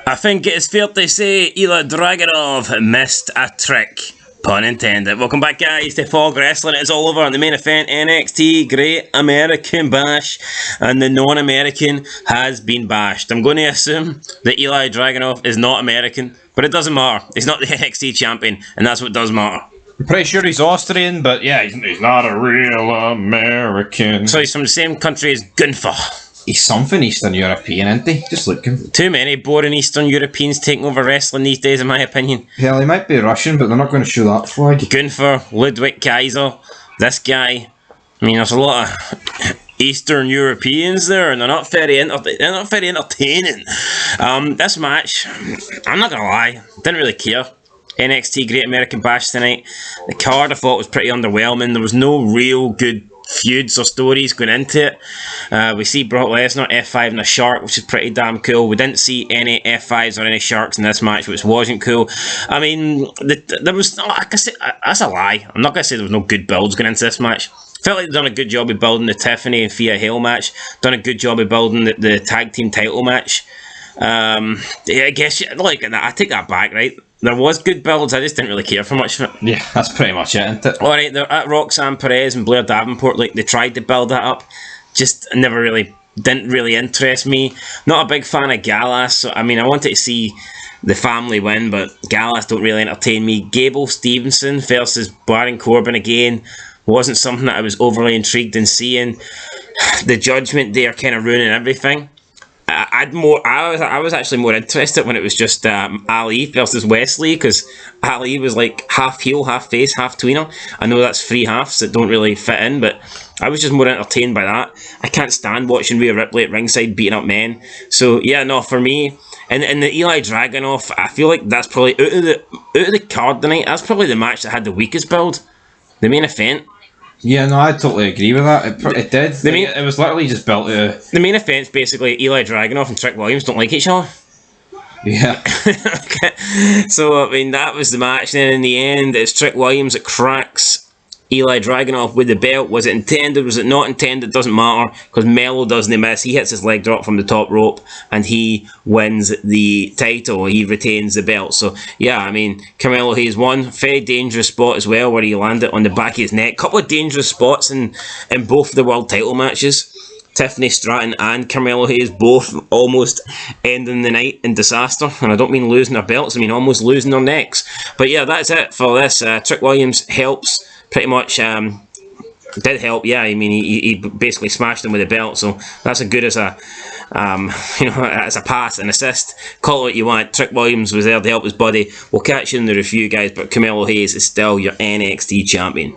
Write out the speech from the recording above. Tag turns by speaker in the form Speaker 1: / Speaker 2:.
Speaker 1: I think it's fair to say Ilya Dragunov missed a trick. Pun intended. Welcome back, guys, to Fog Wrestling. It's all over on the main event, NXT Great American Bash, and the non-American has been bashed. I'm going to assume that Ilya Dragunov is not American, but it doesn't matter. He's not the NXT champion, and that's what does matter.
Speaker 2: I'm pretty sure he's Austrian, but yeah, he's not a real American.
Speaker 1: So he's from the same country as Gunther.
Speaker 2: He's something Eastern European, isn't he? Just looking.
Speaker 1: Too many boring Eastern Europeans taking over wrestling these days, in my opinion.
Speaker 2: Hell, he might be Russian, but they're not going to show that flag.
Speaker 1: Gunther, Ludwig Kaiser, this guy. I mean, there's a lot of Eastern Europeans there, and they're not very entertaining. This match, I'm not gonna lie, didn't really care. NXT Great American Bash tonight. The card I thought was pretty underwhelming. There was no real good feuds or stories going into it. We see Brock Lesnar F5 and a shark, which is pretty damn cool. We didn't see any F5s or any sharks in this match, which wasn't cool. I mean, there was, like I said, that's a lie. I'm not going to say there was no good builds going into this match. Felt like they've done a good job of building the Tiffany and Thea Hale match. Done a good job of building the tag team title match. Yeah, I guess, like, I take that back, right? There was good builds, I just didn't really care for much of it.
Speaker 2: Yeah, that's pretty much it, isn't it?
Speaker 1: Alright, they're at Roxanne Perez and Blair Davenport, like, they tried to build that up. Just didn't really interest me. Not a big fan of Gallas, so, I mean, I wanted to see the family win, but Gallas don't really entertain me. Gable Stevenson versus Baron Corbin again wasn't something that I was overly intrigued in seeing. The Judgment Day are kind of ruining everything. I was actually more interested when it was just Ali versus Wesley, because Ali was like half heel, half face, half tweener. I know that's three halves that don't really fit in, but I was just more entertained by that. I can't stand watching Rhea Ripley at ringside beating up men. So yeah, no, for me, and the Ilya Dragunov, I feel like that's probably out of the card tonight. That's probably the match that had the weakest build. The main event.
Speaker 2: Yeah, no, I totally agree with that. It did. It was literally just built to...
Speaker 1: The main event's basically Ilya Dragunov and Trick Williams don't like each other.
Speaker 2: Yeah.
Speaker 1: Okay. So, I mean, that was the match. Then in the end, it's Trick Williams that cracks Ilya Dragunov with the belt. Was it intended? Was it not intended? Doesn't matter, because Melo doesn't miss. He hits his leg drop from the top rope and he wins the title. He retains the belt. So yeah, I mean, Carmelo Hayes won. Very dangerous spot as well, where he landed on the back of his neck. Couple of dangerous spots in both the world title matches. Tiffany Stratton and Carmelo Hayes both almost ending the night in disaster, and I don't mean losing their belts, I mean almost losing their necks. But yeah, that's it for this. Trick Williams helps pretty much. Did help, yeah. I mean, he basically smashed him with the belt, so that's as good as a as a pass, an assist. Call it what you want. Trick Williams was there to help his buddy. We'll catch you in the review, guys. But Carmelo Hayes is still your NXT champion.